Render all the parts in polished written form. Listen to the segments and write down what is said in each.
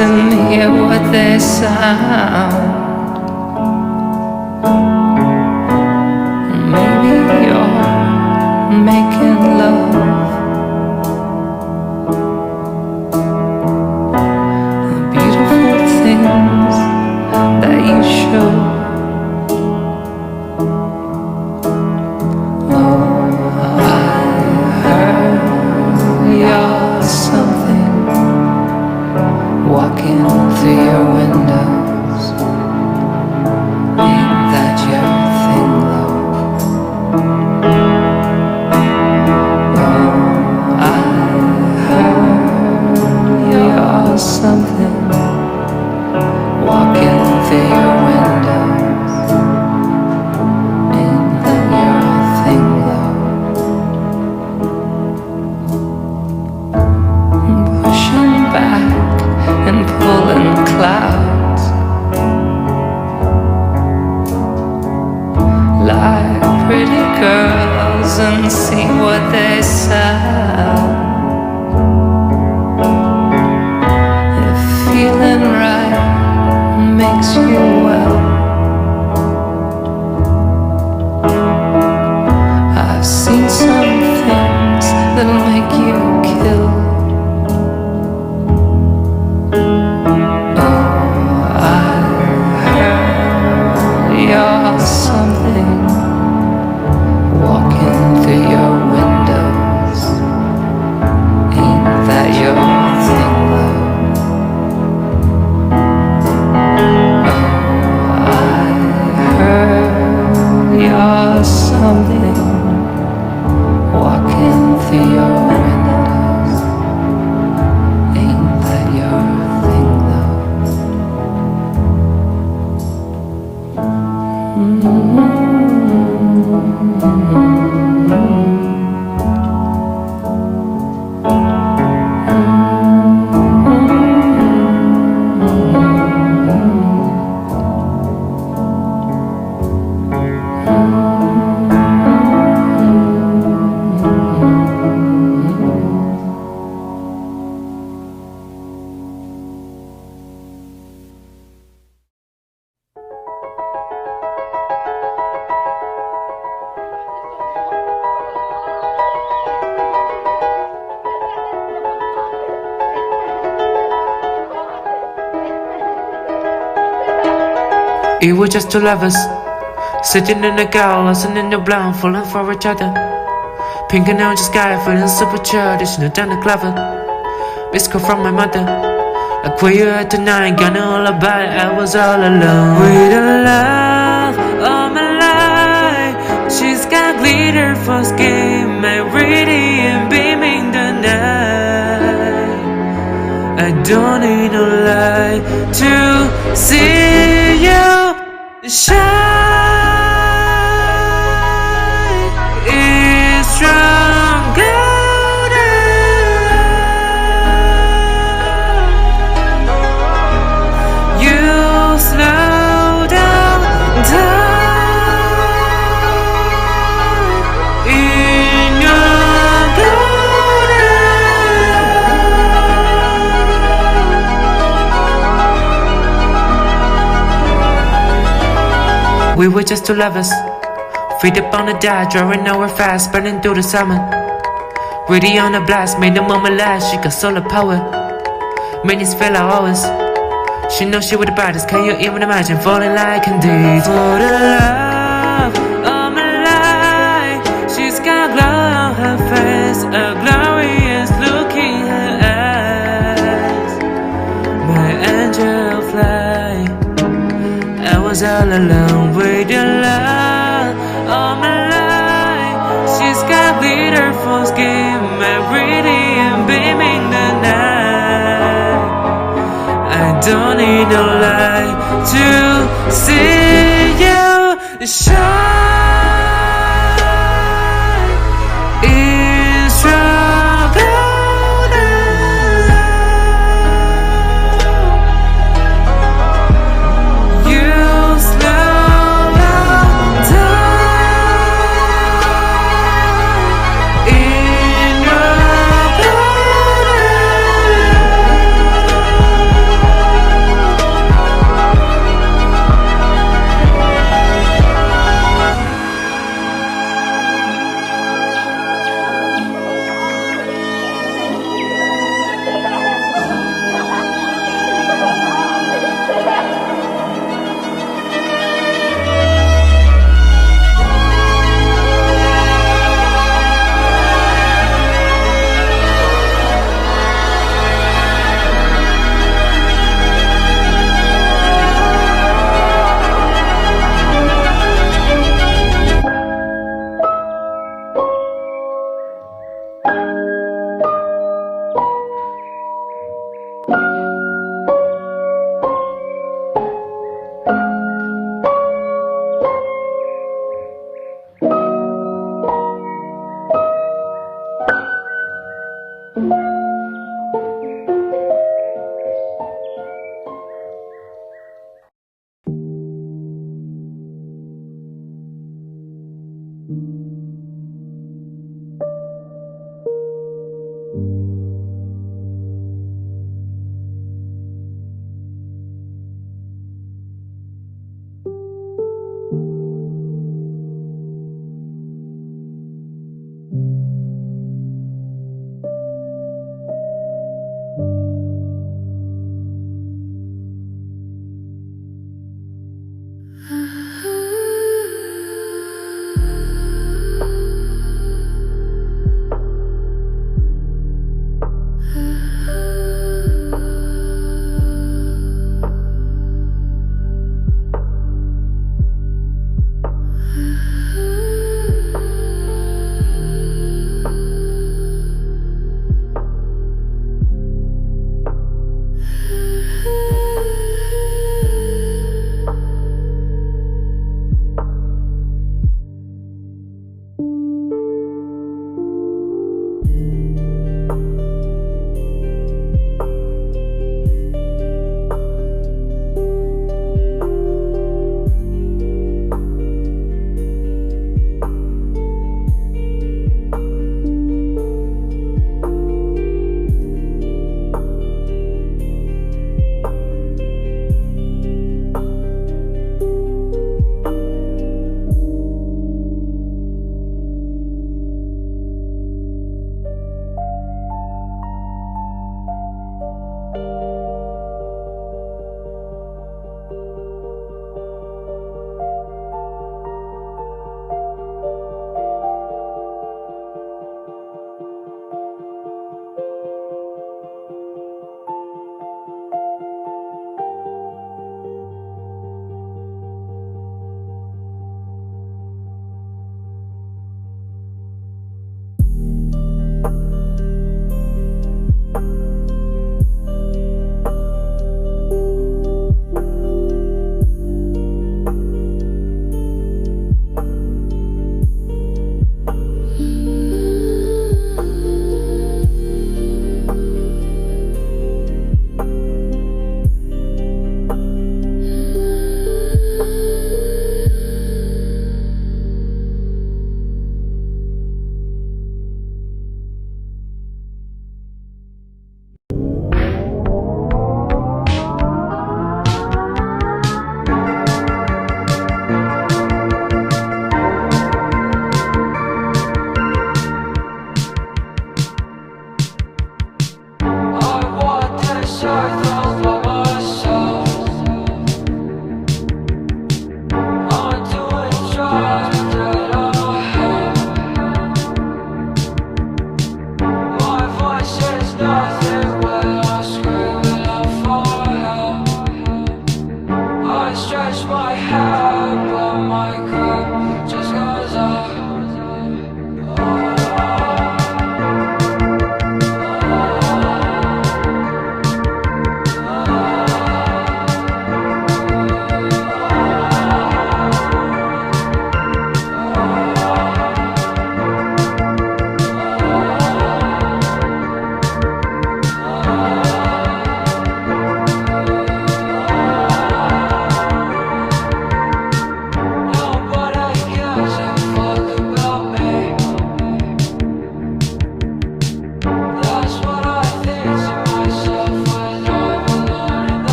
and hear what they sound. Maybe you're making love. The beautiful things that you show. Walking through your windows, ain't that your thing, love? Oh, I heard you're something. Walking through your windows, ain't that your thing, love? Pushing back and pulling clouds like pretty girls and see what they sell. If feeling right makes you well, I've seen some things that'll make you kill. You're something. Walking through your windows, ain't that your thing, love? Oh, I heard you're something. Walking through your windows, ain't that your thing, love? It was just two lovers, sitting in the car, listening to blonde, falling for each other. Pink and orange sky, feeling super childish, no down the clever. Missed call from my mother, like where you at tonight, got no all about it, I was all alone. With the love of my life, she's got glitter for skin, my radiant beaming the night. I don't need no light to see you shine. It's stronger now. You slow down time in your golden. We were just two lovers, feet up on the dial, drawing nowhere fast, burning through the summer. Ready on a blast, made the moment last, she got solar power. Minutes feel like hours. She knows she with the brightest, can you even imagine falling like indeed? For the love of my life, she's got glow on her face, a glorious look in her eyes. My angel fly, I was all alone with the love of my life. She's got glitter for skin, my radiant beaming the night. I don't need no light to see you shine. It's struggle now. You slow down time in your golden.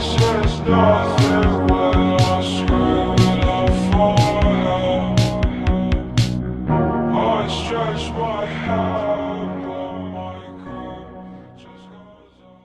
says nothing when I scream out for help. I stretch my hand, but my grip just goes up.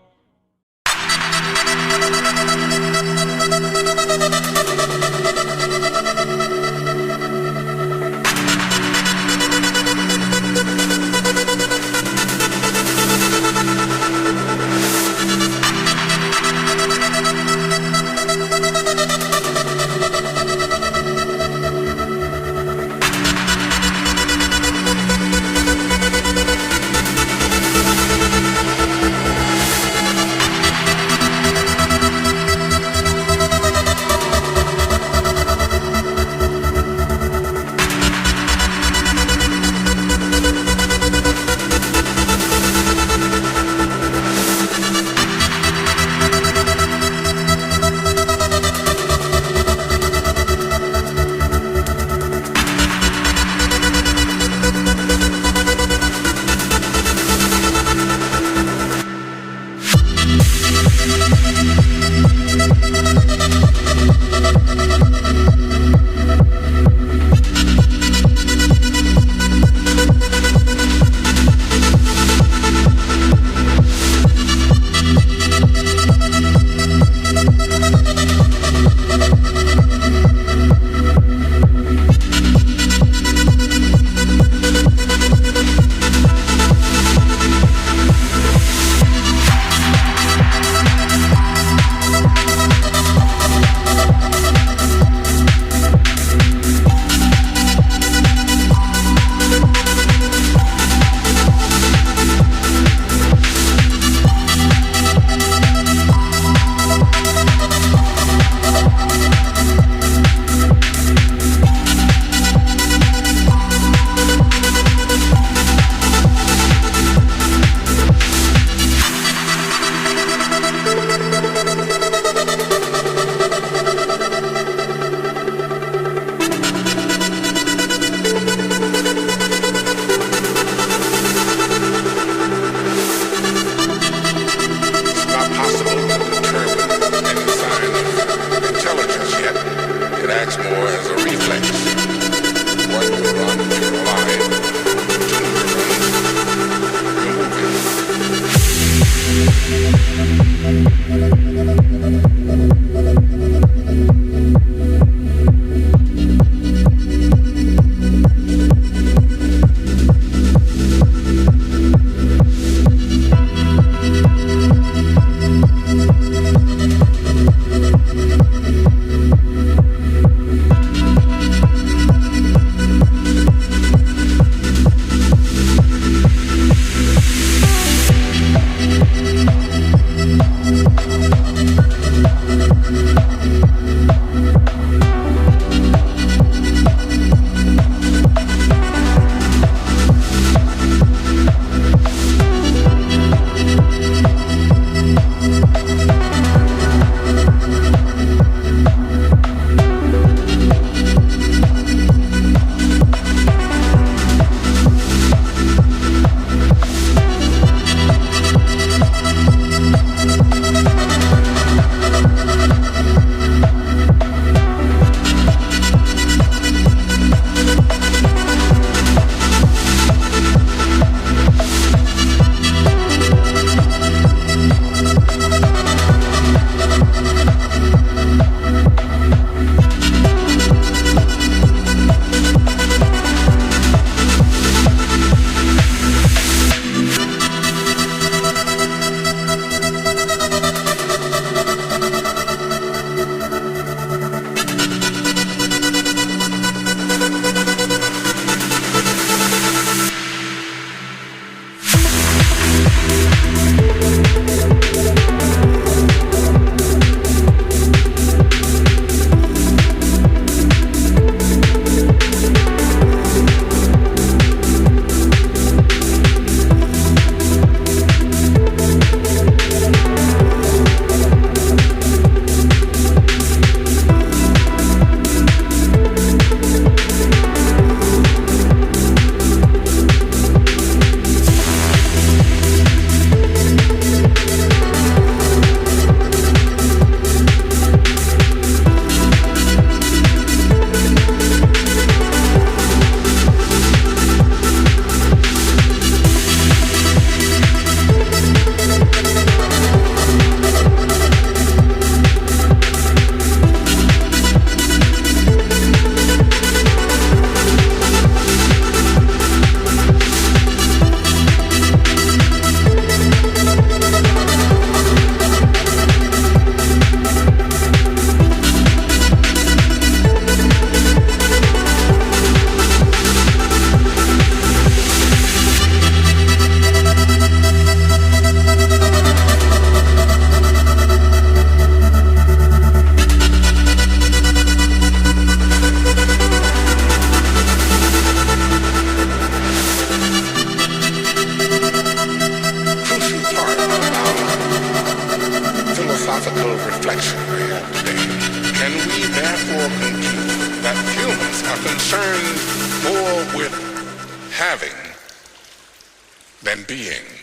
reflection we have today, can we therefore conclude that humans are concerned more with having than being?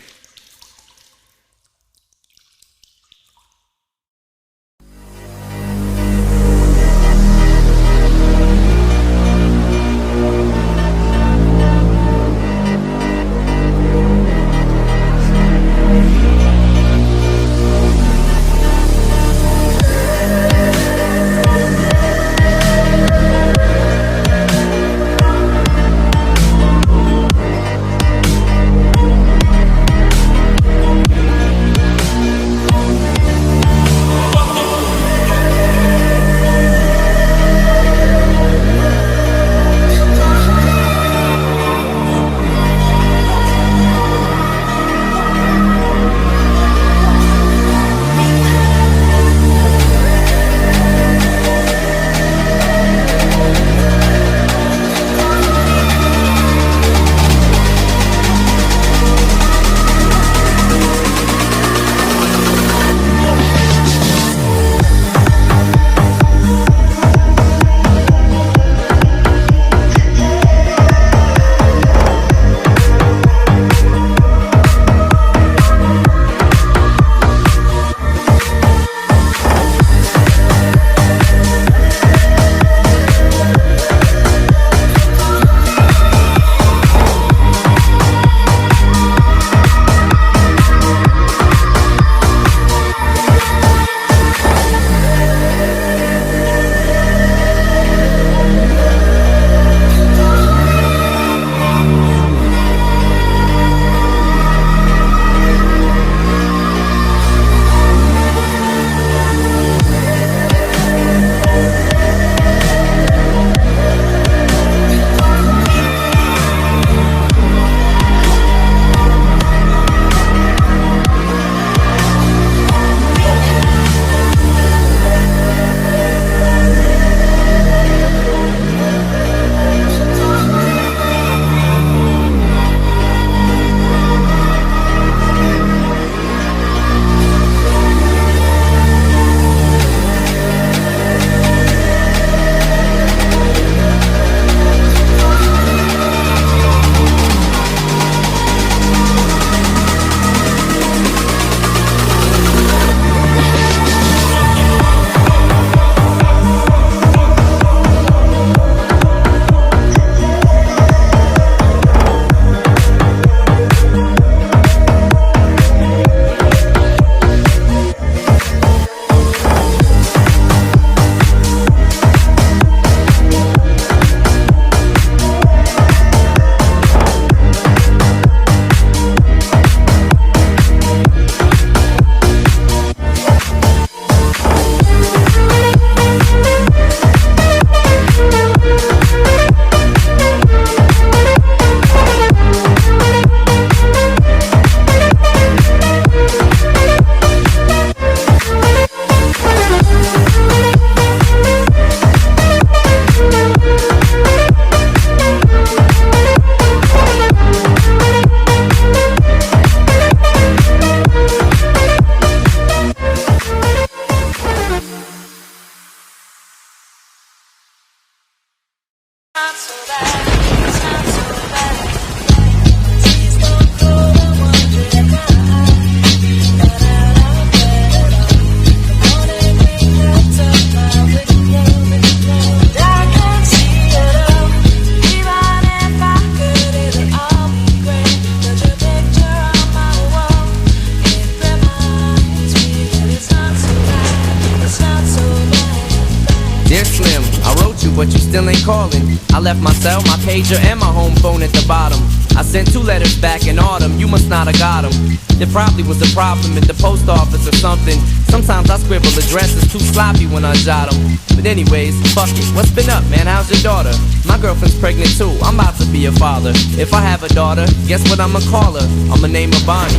but you still ain't calling. I left my cell, my pager, and my home phone at the bottom. I sent 2 letters back in autumn, you must not have got them. There probably was a problem at the post office or something. Sometimes I scribble addresses too sloppy when I jot them. But anyways, fuck it, what's been up, man? How's your daughter? My girlfriend's pregnant too, I'm about to be a father. If I have a daughter, guess what I'ma call her? I'ma name her Bonnie.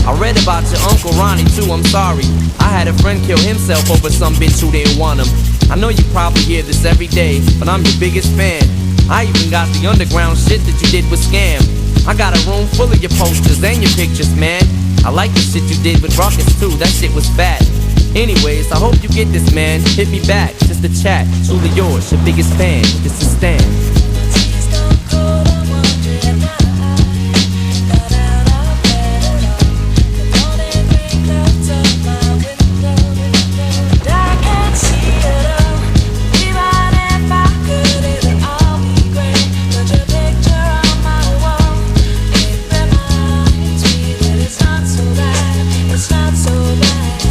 I read about your Uncle Ronnie too, I'm sorry. I had a friend kill himself over some bitch who didn't want him. I know you probably hear this every day, but I'm your biggest fan. I even got the underground shit that you did with Scam. I got a room full of your posters and your pictures, man. I like the shit you did with Ruckus too, that shit was fat. Anyways, I hope you get this, man. Hit me back, just a chat. Truly yours, your biggest fan. This is Stan.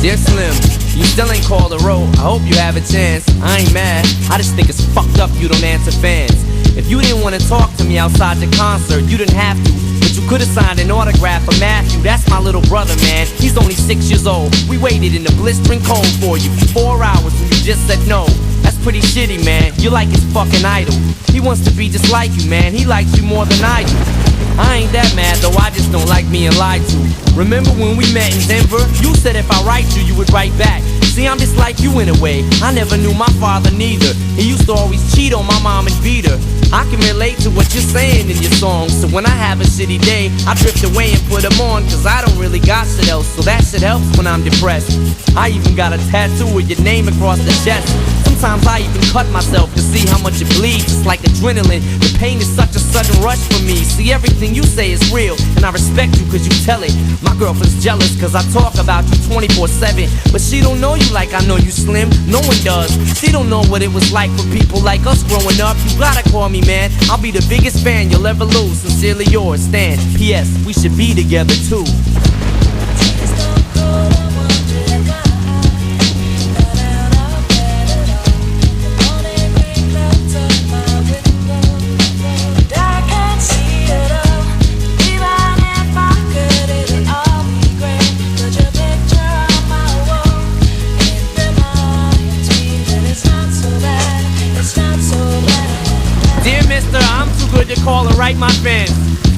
Dear Slim, you still ain't called a roll. I hope you have a chance. I ain't mad. I just think it's fucked up you don't answer fans. If you didn't want to talk to me outside the concert, you didn't have to. But you could have signed an autograph for Matthew. That's my little brother, man. He's only 6 years old. We waited in the blistering cold for you for 4 hours and you just said no. That's pretty shitty, man. You're like his fucking idol. He wants to be just like you, man. He likes you more than I do. I ain't that mad though, I just don't like being lied to. Remember when we met in Denver? You said if I write you would write back. See, I'm just like you in a way. I never knew my father neither. He used to always cheat on my mom and beat her. I can relate to what you're saying in your songs. So when I have a shitty day, I drift away and put them on. Cause I don't really got shit else, so that shit helps when I'm depressed. I even got a tattoo with your name across the chest. Sometimes I even cut myself to see how much it bleeds. It's like adrenaline. The pain is such a sudden rush for me. See, everything you say is real, and I respect you cause you tell it. My girlfriend's jealous cause I talk about you 24/7. But she don't know you like I know you, Slim. No one does. She don't know what it was like for people like us growing up. You gotta call me, man. I'll be the biggest fan you'll ever lose. Sincerely yours, Stan. P.S. We should be together too. To call and write my fans.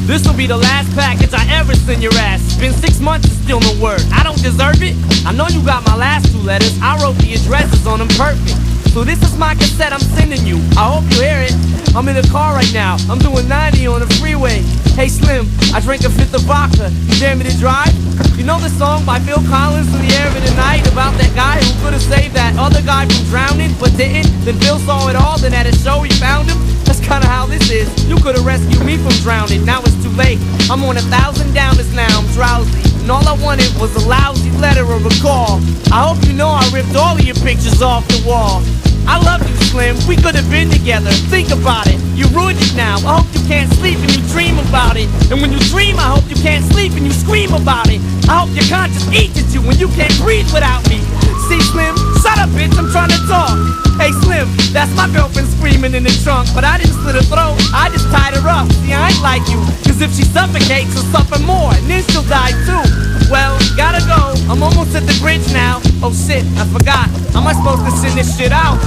This'll be the last package I ever send your ass. It's been 6 months and still no word. I don't deserve it. I know you got my last 2 letters. I wrote the addresses on them perfect. So this is my cassette I'm sending you. I hope you hear it. I'm in the car right now. I'm doing 90 on the freeway. Hey Slim, I drank a fifth of vodka. You dare me to drive? You know the song by Phil Collins, In the Air of the Night, about that guy who could have saved that other guy from drowning but didn't? Then Phil saw it all, then at a show he found him. That's kinda how this is. You could've rescued me from drowning, now it's too late. I'm on 1,000 downers now, I'm drowsy. And all I wanted was a lousy letter or a call. I hope you know I ripped all of your pictures off the wall. I love you, Slim, we could've been together. Think about it, you ruined it now. I hope you can't sleep and you dream about it. And when you dream, I hope you can't sleep and you scream about it. I hope your conscience eats at you when you can't breathe without me. See, Slim, shut up, bitch, I'm trying to talk. Hey, Slim, that's my girlfriend screaming in the trunk. But I didn't slit her throat, I just tied her up. See, I ain't like you, cause if she suffocates, she'll suffer more, and then she'll die too. Well, gotta go, I'm almost at the bridge now. Oh shit, I forgot, how am I supposed to send this shit out?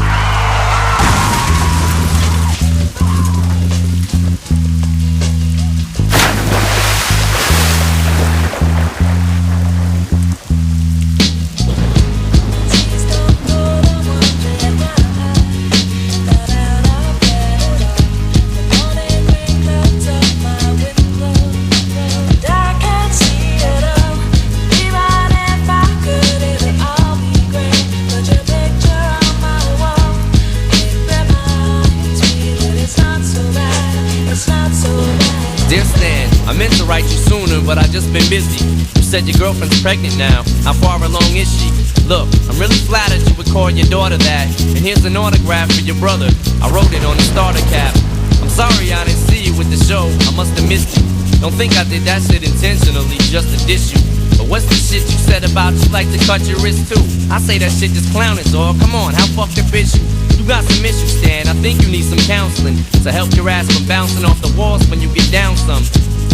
But I just been busy. You said your girlfriend's pregnant now. How far along is she? Look, I'm really flattered you would call your daughter that. And here's an autograph for your brother. I wrote it on the starter cap. I'm sorry I didn't see you with the show. I must have missed you. Don't think I did that shit intentionally just to diss you. But what's the shit you said about you like to cut your wrist too? I say that shit just clowning, dog. Come on, how fucked up is you? You got some issues, Stan. I think you need some counseling to help your ass from bouncing off the walls when you get down some.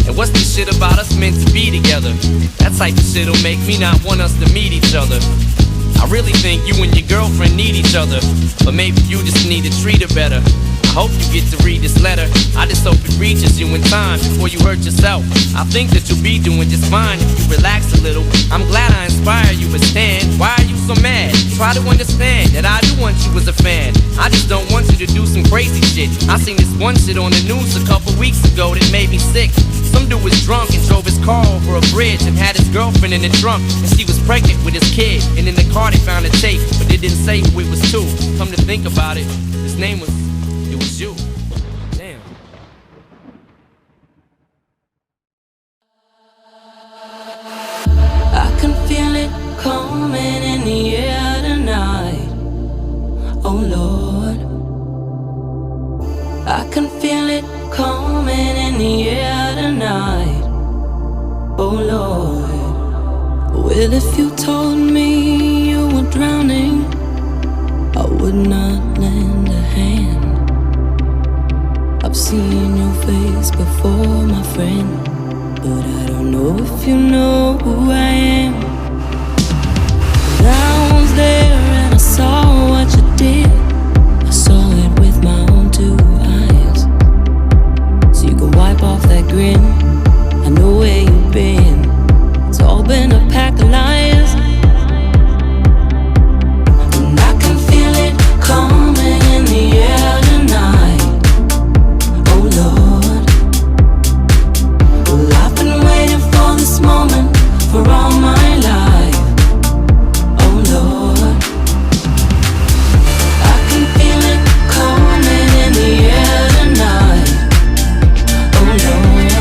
And what's the shit about us meant to be together? That type of shit'll make me not want us to meet each other. I really think you and your girlfriend need each other, but maybe you just need to treat her better. I hope you get to read this letter. I just hope it reaches you in time before you hurt yourself. I think that you'll be doing just fine if you relax a little. I'm glad I inspire you, but Stan, why are you so mad? Try to understand that I do want you as a fan. I just don't want you to do some crazy shit. I seen this one shit on the news a couple weeks ago that made me sick. Some dude was drunk and drove his car over a bridge and had his girlfriend in the trunk, and she was pregnant with his kid. And in the car they found a tape, but it didn't say who it was to. Come to think about it, his name was, it was you. Damn. I can feel it coming in the air tonight. Oh Lord, I can feel it coming in the air tonight. Oh Lord, well if you told me you were drowning, I would not lend a hand. I've seen your face before, my friend, but I don't know if you know who I am. I was there and I saw what you did. I saw it with my own two eyes. So you can wipe off that grin. I know where you've been. It's all been a pack of liars. And I can feel it coming in the air tonight. Oh Lord, well I've been waiting for this moment for all my life. Oh Lord, I can feel it coming in the air tonight. Oh Lord,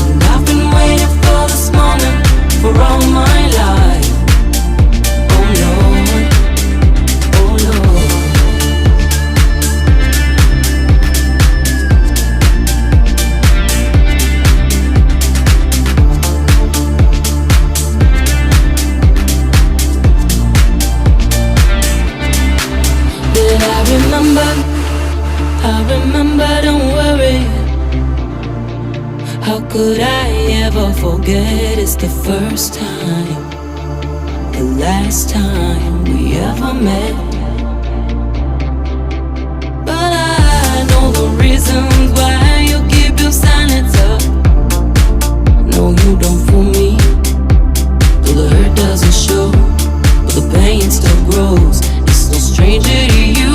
and I've been waiting for this moment for all my life. Oh Lord, oh Lord. Did I remember, don't worry. How could I ever forget? It's the first time, the last time we ever met. But I know the reasons why you keep your silence up. No, you don't fool me. Though the hurt doesn't show, but the pain still grows. It's no stranger to you.